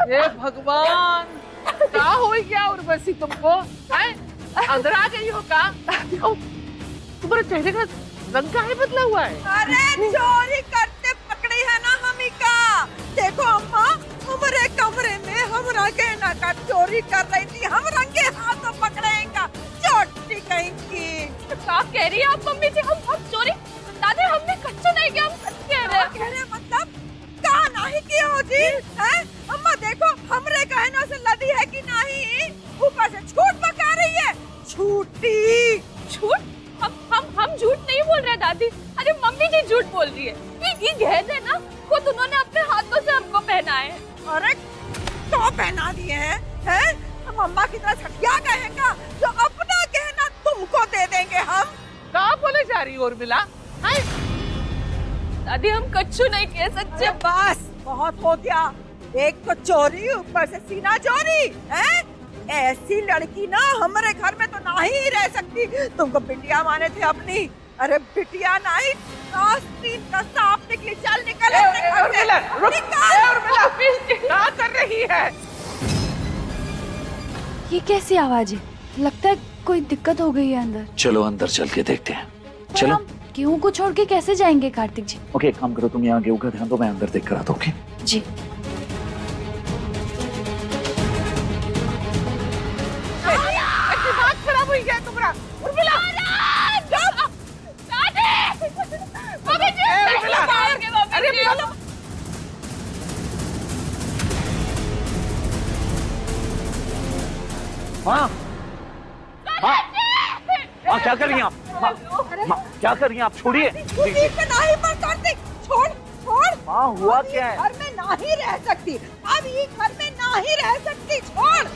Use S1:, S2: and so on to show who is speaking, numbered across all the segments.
S1: हे भगवान, क्या हो गया उर्वशी तुमको? हैं? अंदर आ गई हो का? तुम्हारे चेहरे का रंग का है बदला हुआ है?
S2: अरे चोरी करते पकड़ी है ना हमी का। देखो अम्मा, हमारे कमरे में हमरा गहना का चोरी कर रही थी, हम रंगे हाथों पकड़ेगा। चोटी कहीं की।
S3: क्या कह रही है आप मम्मी जी? हम चोरी? दादी हमने कच्चा नहीं किया, हम सच कह रहे हैं।
S2: मतलब कहा नहीं किया हो जी? हैं? अम्मा देखो हमरे गहनों से लदी है कि नहीं, ऊपर से झूठ बका रही है। झूठी।
S3: झूठ? हम झूठ नहीं बोल रहे दादी। अरे मम्मी जी झूठ बोल रही है। ये गहने ना खुद उन्होंने अपने हाथों से हमको पहनाए।
S2: अरे तो पहना दिए हैं? हम अम्मा की तरह छठिया कहेंगे जो अपना गहना तुमको दे देंगे हम।
S1: क्या बोले जा रही हो उर्मिला? हैं?
S3: दादी हम कच्चू नहीं कह सकते।
S2: बस बहुत हो गया। एक तो चोरी, ऊपर से सीना चोरी है। ऐसी लड़की ना हमारे घर में तो नहीं रह सकती। तुमको बिटिया माने थे अपनी। अरे बिटिया नहीं, आस्तीन का सांप निकली। चल निकल
S1: उर्मिला, रुक। उर्मिला, क्या कर रही है?
S4: ये कैसी आवाज है? लगता है कोई दिक्कत हो गई है अंदर।
S5: चलो अंदर चल के देखते हैं।
S4: पर
S5: चलो।
S4: हम गेहूं को छोड़ के कैसे जाएंगे कार्तिक जी?
S5: ओके, एक काम करो, तुम यहाँ गेहूं का ध्यान दो, मैं अंदर देख कर आता हूँ। ओके
S4: जी।
S1: दिमाग खराब हो गया तुम्हारा। उर्मिला,
S3: मम्मी जी
S1: उर्मिला, अरे बोलो।
S5: माँ, माँ क्या कर रही हैं आप? माँ क्या कर रही हैं आप? छोड़िए।
S2: नहीं पर कार्तिक, छोड़ छोड़।
S5: माँ हुआ क्या है?
S2: घर में नहीं रह सकती, अब ये घर में नहीं रह सकती। छोड़।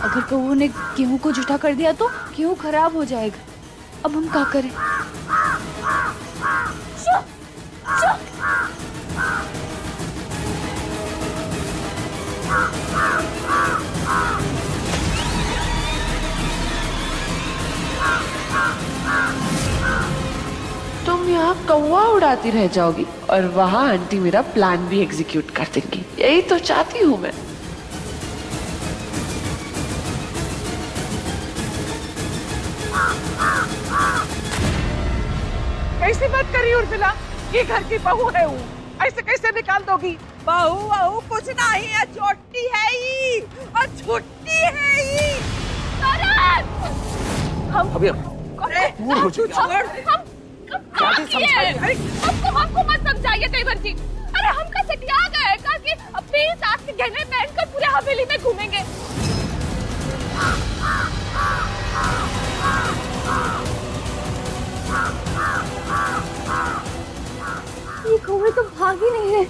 S4: अगर कौओं ने गेहूं को जूठा कर दिया तो गेहूं खराब हो जाएगा। अब हम क्या करें?
S6: तुम यहाँ कौवा उड़ाती रह जाओगी और वहाँ आंटी मेरा प्लान भी एग्जीक्यूट कर देंगी। यही तो चाहती हूँ मैं।
S1: कैसी बात कर रही हो उर्मिला? ये घर की बहू है वो, ऐसे कैसे निकाल दोगी?
S2: बहू बहू कुछ नहीं है, छोटी है ही और छुट्टी है ही।
S5: अभी दूर हो जाइए।
S3: हमको मत समझाइए कई बार जी। अरे हम का सटिया गए का कि अपनी सास के गहने पहनकर पूरे हवेली में घूमेंगे।
S4: ये कौवे तो भाग ही नहीं रहे।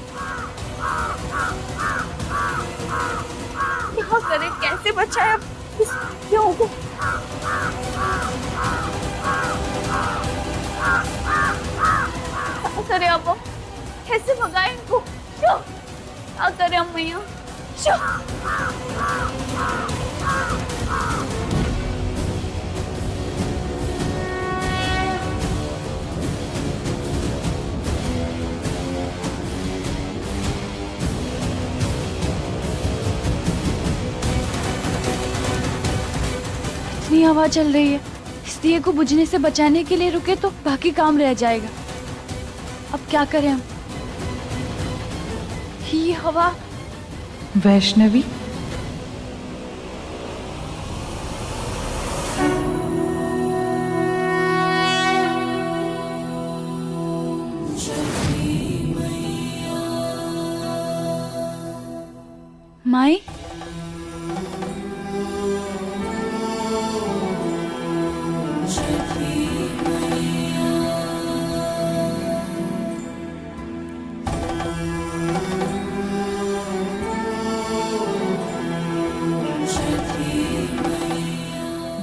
S3: क्या करें, कैसे बचाए अब इस गेहूं को? क्या करें अब? कैसे भगाए इनको? क्या करें हम मैया?
S4: इतनी हवा चल रही है, इस दिए को बुझने से बचाने के लिए रुके तो बाकी काम रह जाएगा। अब क्या करें हम? ये हवा।
S7: वैष्णवी,
S4: माई,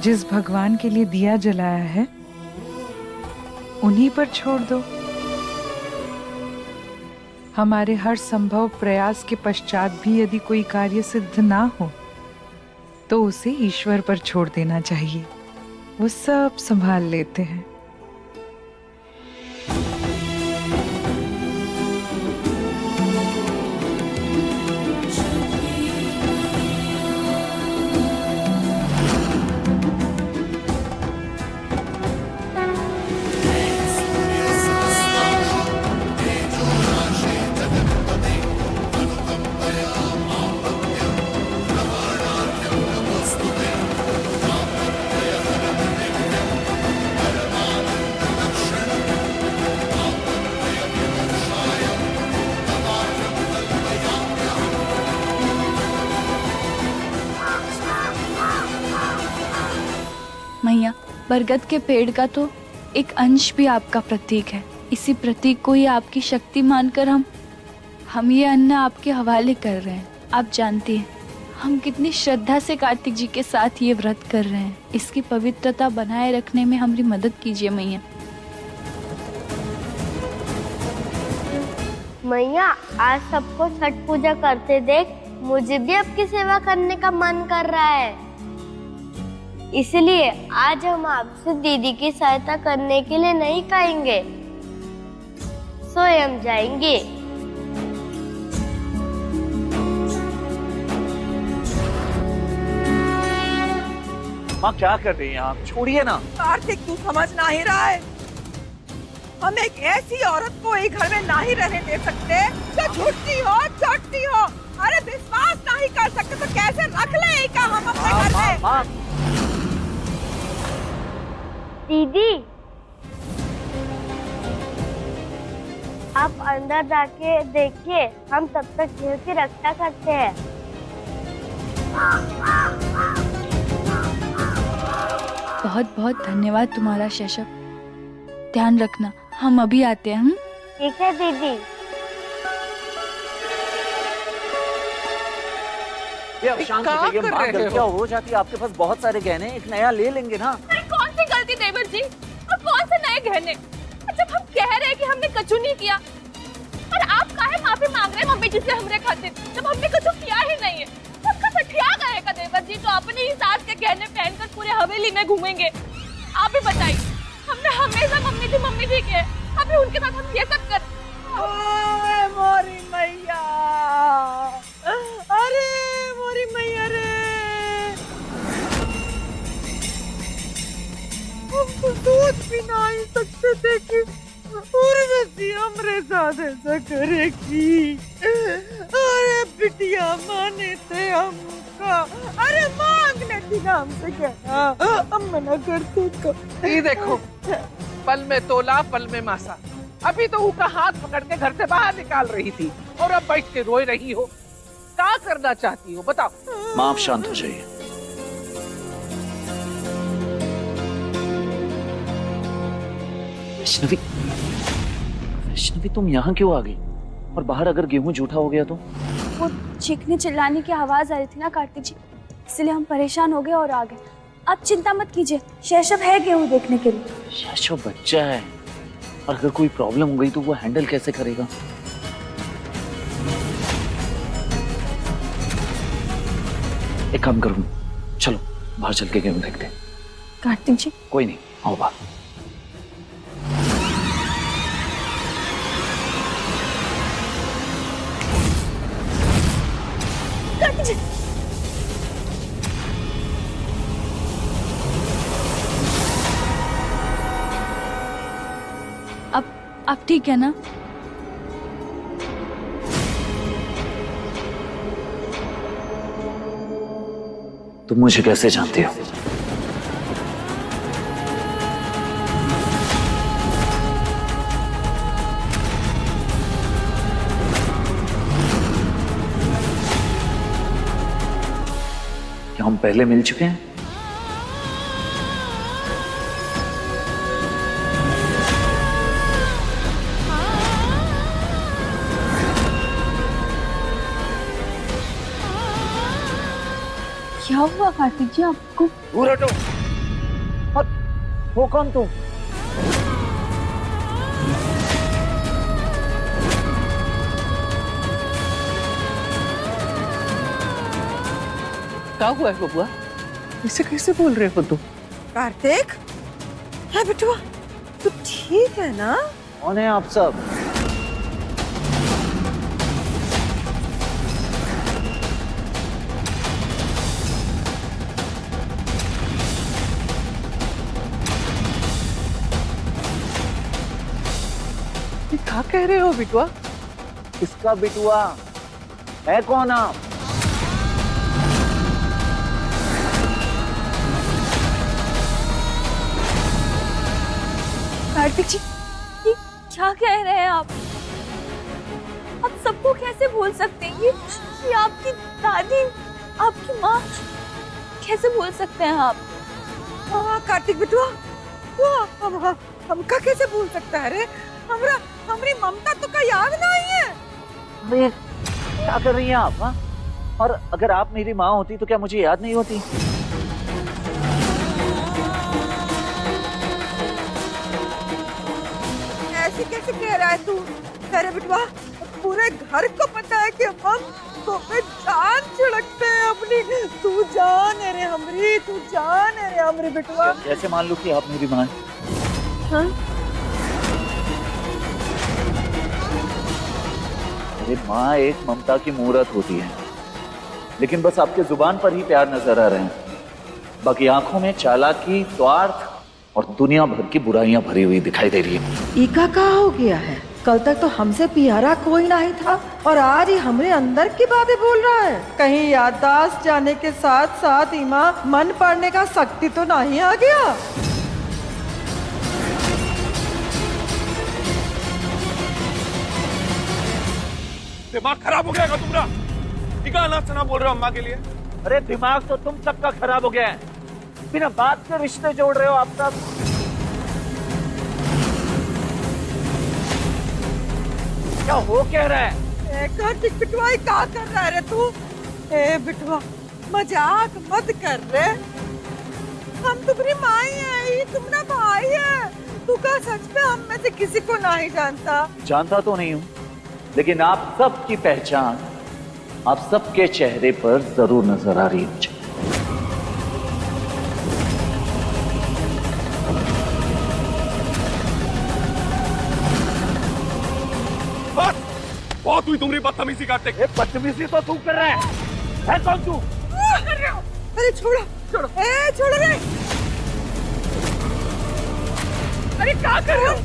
S7: जिस भगवान के लिए दिया जलाया है उन्हीं पर छोड़ दो। हमारे हर संभव प्रयास के पश्चात भी यदि कोई कार्य सिद्ध ना हो तो उसे ईश्वर पर छोड़ देना चाहिए, वो सब संभाल लेते हैं।
S4: मैया, बरगद के पेड़ का तो एक अंश भी आपका प्रतीक है। इसी प्रतीक को ही आपकी शक्ति मानकर हम ये अन्न आपके हवाले कर रहे हैं। आप जानती हैं हम कितनी श्रद्धा से कार्तिक जी के साथ ये व्रत कर रहे हैं। इसकी पवित्रता बनाए रखने में हमारी मदद कीजिए मैया।
S8: मैया, आज सबको छठ पूजा करते देख मुझे भी आपकी सेवा करने का मन कर रहा है। इसलिए आज हम आपसे दीदी की सहायता करने के लिए नहीं कहेंगे, स्वयं जाएंगे।
S5: माँ क्या कर रही हैं आप? छोड़िए ना।
S2: कार्तिक, तू समझ नहीं रहा है? हम एक ऐसी औरत को एक घर में नहीं रहने दे सकते जो झूठी हो, चोटी हो। अरे विश्वास नहीं कर सकते तो कैसे रख ले का हम अपने घर में?
S5: माँ,
S8: दीदी, आप अंदर जाके देखिए, हम तब तक घेर की रक्षा करते हैं।
S4: बहुत बहुत धन्यवाद तुम्हारा शैशव। ध्यान रखना, हम अभी आते हैं।
S8: ठीक है दीदी।
S5: ये अब शांत
S1: क्या
S5: हो जाइए
S1: कर
S5: माँ,
S1: रहे हो?
S5: गलतियाँ हो जाती है। आपके पास बहुत सारे गहने हैं, एक नया ले लेंगे ना।
S3: अरे कौन सी गलती देवर जी, और कौन से नए गहने? जब हम कह रहे हैं कि हमने कछु नहीं किया, और आप काहे माफी मांग रहे हैं मम्मी जी से हमरे खातिर, जब हमने कछु किया ही नहीं है। सबका सठिया गए का देवर जी, तो अपनी ही सास के गहने पहनकर पूरे हवेली में घूमेंगे। आप ही बताइए, हमने हमेशा मम्मी जी के, अभी उनके साथ हम ये सब कर।
S2: ओए मोरी मैया, अरे मोरी मैया रे, हम तो सोच भी नहीं सकते थे कि उर्वशी हमरे साथ ऐसा करेगी। अरे बिटिया माने थे हमका, अरे मांगने थी ना हमसे क्या, हम मना करते को।
S1: ये देखो, पल में तोला पल में मासा। अभी तो उसका हाथ पकड़ के घर से बाहर निकाल रही थी और अब बैठ के रोए रही हो। क्या करना चाहती हो बताओ?
S5: माँ आप शांत हो जाइए। वैष्णवी, वैष्णवी तुम यहाँ क्यों आ गई? और बाहर अगर गेहूं जूठा हो गया तो?
S4: वो चीखने चिल्लाने की आवाज आ रही थी ना कार्तिक जी, इसलिए हम परेशान हो गए और आ गए। आप चिंता मत कीजिए, शैशव है गेहूं देखने के लिए।
S5: शैशव बच्चा है, और अगर कोई प्रॉब्लम हो गई तो वो हैंडल कैसे करेगा? एक काम करूं, चलो बाहर चल के गेहूं देखते हैं।
S4: कार्तिक जी,
S5: कोई नहीं, आओ बाहर।
S4: कार्तिक जी, अब ठीक है ना?
S5: तुम मुझे कैसे जानती हो? क्या हम पहले मिल चुके हैं?
S4: क्या हुआ कार्तिक जी आपको?
S5: दूर हटो। और वो कौन तुम?
S1: क्या हुआ है बबुआ? ऐसे कैसे बोल रहे हो तुम?
S2: कार्तिक, है बिटुआ, तू ठीक है ना?
S5: कौन है आप सब?
S1: क्या कह रहे हो बिटुआ?
S5: किसका बिटुआ है? कौन आप?
S4: कार्तिक जी, ये क्या कह रहे हैं आप? आप सबको कैसे भूल सकते हैं? ये आपकी दादी, आपकी माँ, कैसे भूल सकते हैं आप?
S2: कार्तिक बिटुआ हमका कैसे भूल सकता है रे? हमारी ममता तो का याद नहीं है।
S5: अरे क्या कर रही हैं आप? हाँ? और अगर आप मेरी माँ होती तो क्या मुझे याद नहीं होती?
S2: ऐसे कैसे कह रहा है तू? अरे बिटवा, पूरे घर को पता है कि हम तो पे जान छिड़कते हैं अपनी। तू जान है रे हमरी, तू जान है रे हमरी बिटवा।
S5: कैसे मान लूं कि आप मेरी माँ हैं?
S2: हाँ?
S5: अरे माँ एक ममता की मूरत होती है, लेकिन बस आपके जुबान पर ही प्यार नजर आ रहे हैं, बाकी आंखों में चालाकी, स्वार्थ और दुनिया भर की बुराइयां भरी हुई दिखाई दे रही है।
S2: ईका कहाँ हो गया है? कल तक तो हमसे प्यारा कोई नहीं था और आज ही हमरे अंदर की बातें बोल रहा है। कहीं याददाश्त जाने के साथ साथ ईमा मन पढ़ने का शक्ति तो नहीं आ गया?
S9: दिमाग खराब हो गया तुम्हारा? टीका ना बोल रहे हो अम्मा के लिए?
S5: अरे दिमाग तो तुम सबका खराब हो गया है, बिना बात के रिश्ते जोड़ रहे हो आप सब। क्या हो कह रहा है?
S2: कार्तिक बिटवा क्या कर रहा है रे तू? ए बिटवा मजाक मत कर रे, हम तुम्हारी माँ ही है, ये तुम्हारा भाई है। तू का सच में हम में से किसी को नहीं जानता?
S5: जानता तो नहीं हूँ, लेकिन आप सबकी पहचान आप सबके चेहरे पर जरूर नजर आ रही है मुझे।
S9: बहुत हुई तुम्हारी बदतमीजी करते।
S5: बदतमीजी तो तू कर रहा है कौन तू?
S2: कर रहे हो? अरे छोड़ो छोड़ो, ए छोड़ो रे।
S1: अरे क्या कर रहे हो?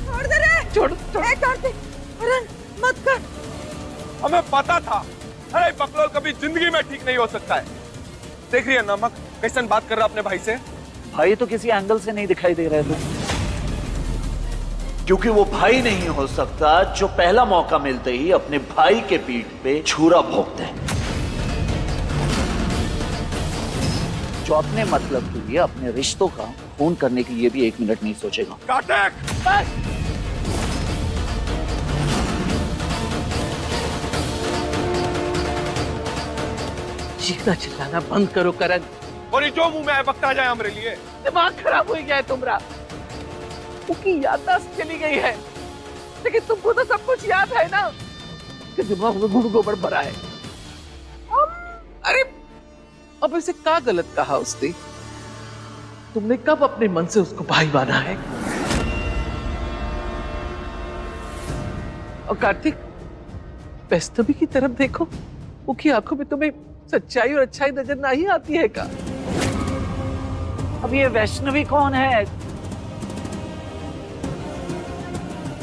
S2: छोड़ दे रे।
S1: छोड़
S2: ए कार्तिक, अरे मत कर।
S9: हमें पता था, अरे बकलोल कभी जिंदगी में ठीक नहीं हो सकता है। देख रही है नमक कैसे बात कर रहा अपने भाई से?
S5: भाई तो किसी एंगल से नहीं दिखाई दे रहे थे, क्योंकि वो भाई नहीं हो सकता जो पहला मौका मिलते ही अपने भाई के पीठ पे छुरा भोंकते हैं, जो अपने मतलब के लिए, अपने रिश्तों का खून करने के लिए भी एक मिनट नहीं सोचेगा।
S9: कार्तिक!
S1: चीखना चिल्लाना बंद करो करण।
S9: और ये जो मुंह में है बकता जाए हमारे लिए।
S1: दिमाग खराब हो गया है तुम्हारा। उसकी याददाश्त चली गई है, लेकिन तुमको तो सब कुछ याद है ना कि दिमाग में गुड़ गोबर भरा है। अरे अब ऐसे क्या गलत कहा उसने? तुमने कब अपने मन से उसको भाई माना है? और कार्तिक, वैष्णवी की तरफ देखो, उसकी आंखों में तुम्हें सच्चाई और अच्छाई नजर नहीं आती है क्या?
S5: अब ये वैष्णवी कौन है?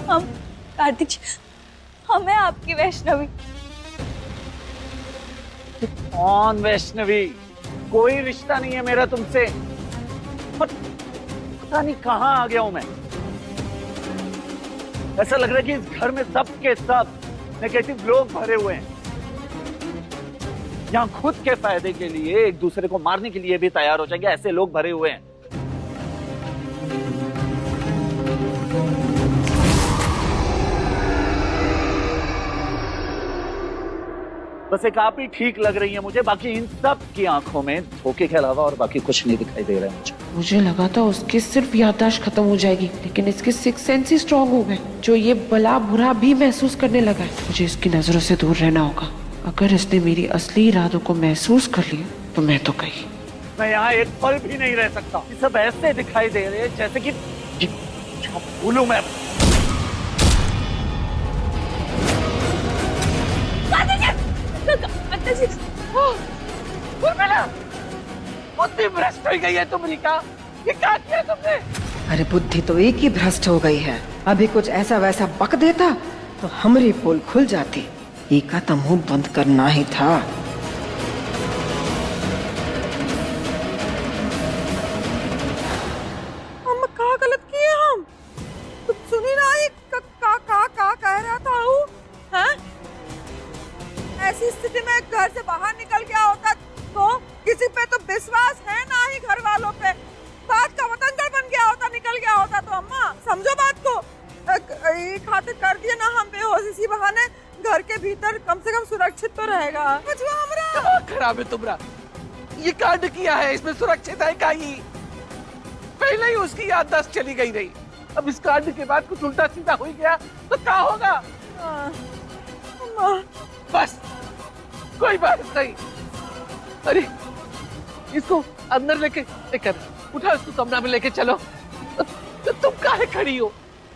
S4: हम कार्तिक, हमें आपकी वैष्णवी।
S5: कौन वैष्णवी? कोई रिश्ता नहीं है मेरा तुमसे। पता नहीं कहां आ गया हूं मैं। ऐसा लग रहा है कि इस घर में सब के सब नेगेटिव लोग भरे हुए हैं, यहाँ खुद के फायदे के लिए एक दूसरे को मारने के लिए भी तैयार हो जाएंगे, ऐसे लोग भरे हुए हैं। बस एक आप ही ठीक लग रही है मुझे, बाकी इन सब की आंखों में धोखे के अलावा और बाकी कुछ नहीं दिखाई दे रहा है मुझे।
S6: मुझे लगा था उसकी सिर्फ याददाश्त खत्म हो जाएगी, लेकिन इसके सिक्स सेंस ही स्ट्रांग हो गए, जो ये भला बुरा भी महसूस करने लगा है। मुझे इसकी नजरों से दूर रहना होगा। अगर इसने मेरी असली इरादों को महसूस कर लिया तो मैं तो गई।
S5: मैं यहाँ एक पल भी नहीं रह सकता। ये सब ऐसे दिखाई दे रहे हैं जैसे कि भूलूं मैं।
S1: बुद्धि भ्रष्ट हो गई है तुम्हारी का। ये क्या किया तुमने?
S2: अरे बुद्धि तो एक ही भ्रष्ट हो गई है। अभी कुछ ऐसा वैसा बक देता तो हमारी पोल खुल जाती। ईका तो मुंह बंद करना ही था। हम क्या गलत किए? हम तुम सुनी ना ये का कह रहा था हूँ? हाँ? ऐसी स्थिति में घर से बाहर निकल गया होता तो किसी पे तो विश्वास है ना ही घर वालों पे। समझो बात को। ये खातिर कर दिया ना हम बेहोश, इसी बहाने घर के भीतर कम से कम सुरक्षित तो रहेगा। बचवा हमरा
S1: दिमाग खराब है तुम्हारा। ये कांड किया है, इसमें सुरक्षित है का ही? पहले ही उसकी याददाश्त चली गई रही, अब इस कांड के बाद कुछ उल्टा सीधा हो गया तो क्या होगा? बस कोई बात नहीं। अरे इसको अंदर लेकर उठा, इसको कमरा में लेके चलो। तो तुम काहे खड़ी हो?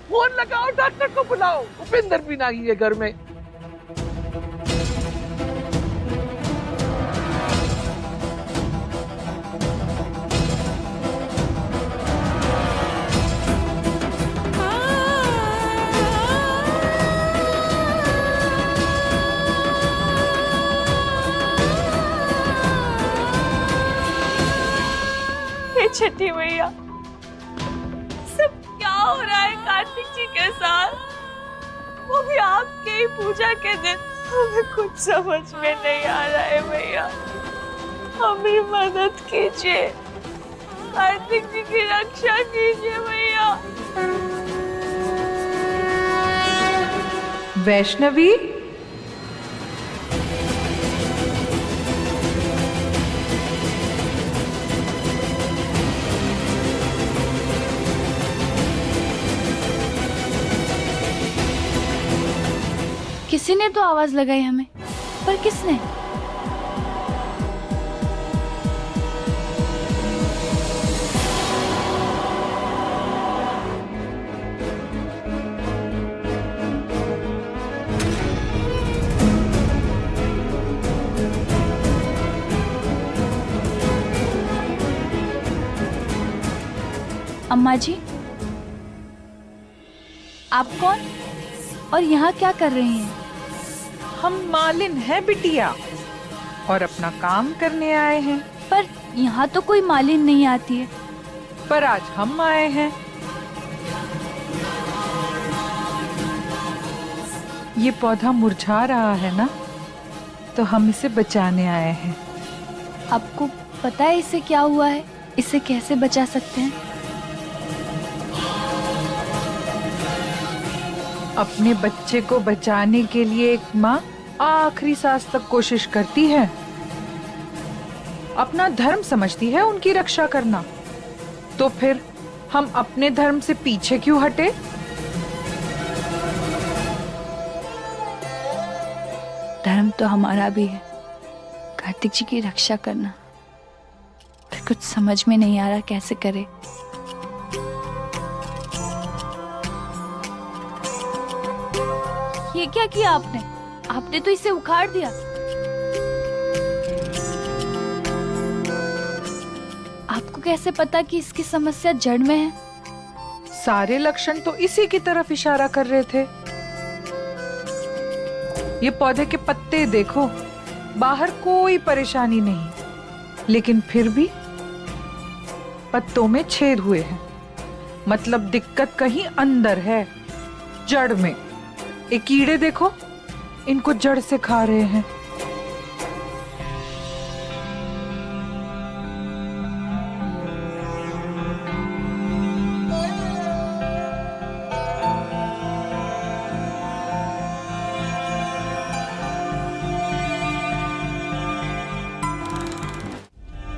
S1: फोन लगाओ, डॉक्टर को बुलाओ। उपेंद्र भी नहीं है घर में।
S3: छठी मैया, सब क्या हो रहा है कार्तिक जी के साथ? वो भी आपके ही पूजा के दिन। हमें कुछ समझ में नहीं आ रहा है मैया, हमारी मदद कीजिए, कार्तिक जी की रक्षा कीजिए मैया।
S7: वैष्णवी,
S4: किसी ने तो आवाज लगाई हमें, पर किसने? अम्मा जी, आप कौन और यहाँ क्या कर रही हैं?
S7: हम मालिन हैं बिटिया, और अपना काम करने आए हैं।
S4: पर यहाँ तो कोई मालिन नहीं आती है।
S7: पर आज हम आए हैं। ये पौधा मुरझा रहा है ना, तो हम इसे बचाने आए हैं।
S4: आपको पता है इसे क्या हुआ है? इसे कैसे बचा सकते हैं?
S7: अपने बच्चे को बचाने के लिए एक माँ आखिरी सांस तक कोशिश करती है। अपना धर्म समझती है उनकी रक्षा करना। तो फिर हम अपने धर्म से पीछे क्यों हटे?
S4: धर्म तो हमारा भी है, कार्तिक जी की रक्षा करना। फिर कुछ समझ में नहीं आ रहा कैसे करे। ये क्या किया आपने? आपने तो इसे उखाड़ दिया। आपको कैसे पता कि इसकी समस्या जड़ में है?
S7: सारे लक्षण तो इसी की तरफ इशारा कर रहे थे। ये पौधे के पत्ते देखो, बाहर कोई परेशानी नहीं, लेकिन फिर भी पत्तों में छेद हुए हैं। मतलब दिक्कत कहीं अंदर है, जड़ में। ये कीड़े देखो, इनको जड़ से खा रहे हैं।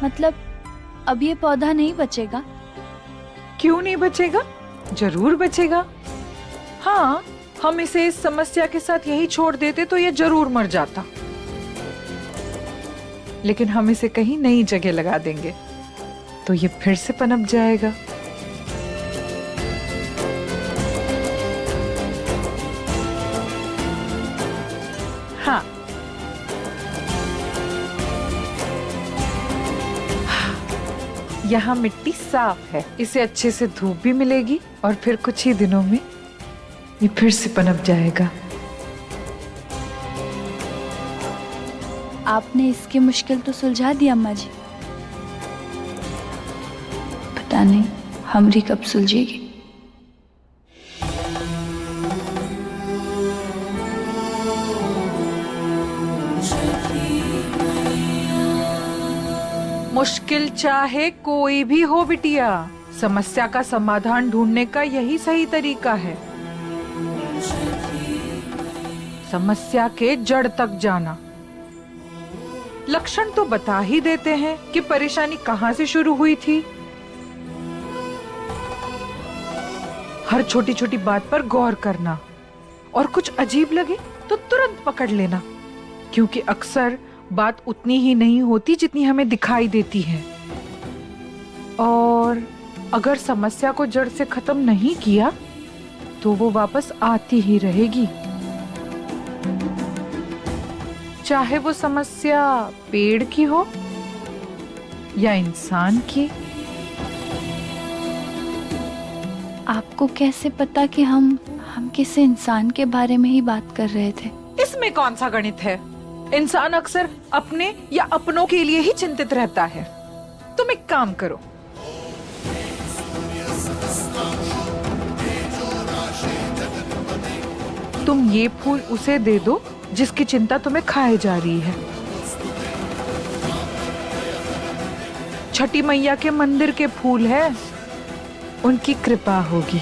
S4: मतलब अब ये पौधा नहीं बचेगा?
S7: क्यों नहीं बचेगा? जरूर बचेगा। हाँ, हम इसे इस समस्या के साथ यही छोड़ देते तो ये जरूर मर जाता। लेकिन हम इसे कहीं नई जगह लगा देंगे तो ये फिर से पनप जाएगा। हाँ, यहाँ मिट्टी साफ है, इसे अच्छे से धूप भी मिलेगी और फिर कुछ ही दिनों में ये फिर से पनप जाएगा।
S4: आपने इसकी मुश्किल तो सुलझा दी अम्मा जी। पता नहीं हमारी कब सुलझेगी।
S7: मुश्किल चाहे कोई भी हो बिटिया, समस्या का समाधान ढूंढने का यही सही तरीका है, समस्या के जड़ तक जाना। लक्षण तो बता ही देते हैं कि परेशानी कहां से शुरू हुई थी। हर छोटी छोटी बात पर गौर करना और कुछ अजीब लगे तो तुरंत पकड़ लेना, क्योंकि अक्सर बात उतनी ही नहीं होती जितनी हमें दिखाई देती है। और अगर समस्या को जड़ से खत्म नहीं किया तो वो वापस आती ही रहेगी, चाहे वो समस्या पेड़ की हो या इंसान की।
S4: आपको कैसे पता कि हम किसी इंसान के बारे में ही बात कर रहे थे?
S7: इसमें कौन सा गणित है? इंसान अक्सर अपने या अपनों के लिए ही चिंतित रहता है। तुम एक काम करो, तुम ये फूल उसे दे दो जिसकी चिंता तुम्हें खाए जा रही है। छठी मैया के मंदिर के फूल है, उनकी कृपा होगी।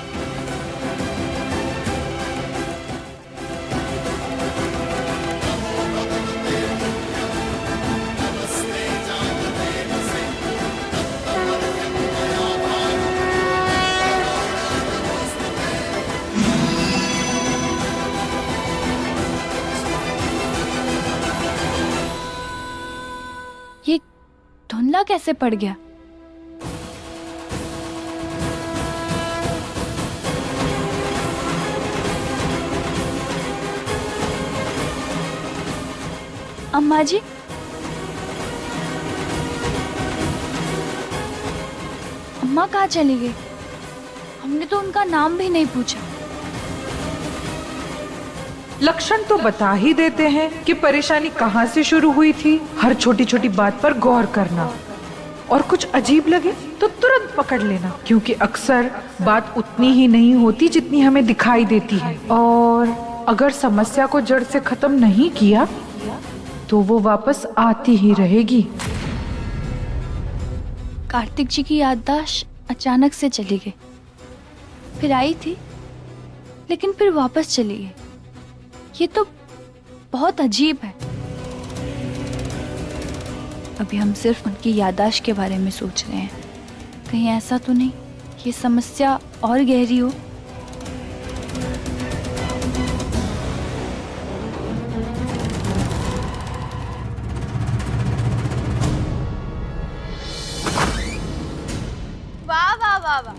S4: ये धुंधला कैसे पड़ गया? अम्मा जी, अम्मा कहाँ चली गई? हमने तो उनका नाम भी नहीं पूछा।
S7: लक्षण तो बता ही देते हैं कि परेशानी कहाँ से शुरू हुई थी। हर छोटी छोटी बात पर गौर करना और कुछ अजीब लगे तो तुरंत पकड़ लेना, क्योंकि अक्सर बात उतनी ही नहीं होती जितनी हमें दिखाई देती है। और अगर समस्या को जड़ से खत्म नहीं किया तो वो वापस आती ही रहेगी।
S4: कार्तिक जी की याददाश्त अचानक से चली गई, फिर आई थी लेकिन फिर वापस चली गई। ये तो बहुत अजीब है। अभी हम सिर्फ उनकी याददाश्त के बारे में सोच रहे हैं, कहीं ऐसा तो नहीं ये समस्या और गहरी हो।
S3: वाह वाह वाह वाह।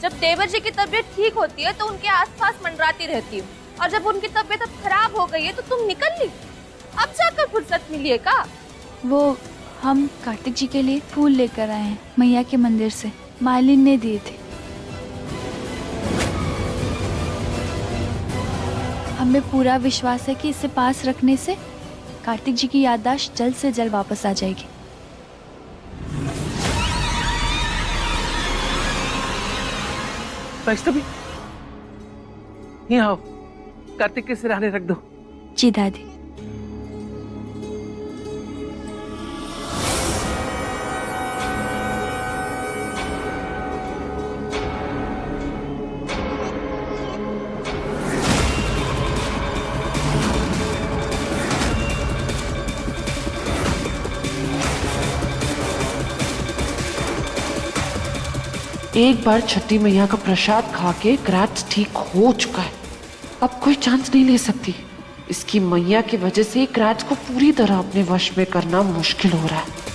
S3: जब देवर जी की तबीयत ठीक होती है तो उनके आसपास मंडराती रहती हूँ, और जब उनकी तबीयत अब खराब हो गई है तो तुम निकल ली। अब जाकर फुर्सत मिली है का?
S4: वो हम कार्तिक जी के लिए फूल लेकर आए हैं मैया के मंदिर से, मालिन ने दिए थे। हमें पूरा विश्वास है कि इसे पास रखने से कार्तिक जी की याददाश्त जल्द से जल्द वापस आ जाएगी।
S1: वैष्णवी, यहाँ आओ, कार्तिक के सिरहाने रख दो।
S4: जी दादी।
S6: एक बार छठी मैया का प्रसाद खा के क्रैच ठीक हो चुका है, अब कोई चांस नहीं ले सकती। इसकी मैया की वजह से क्रैच को पूरी तरह अपने वश में करना मुश्किल हो रहा है।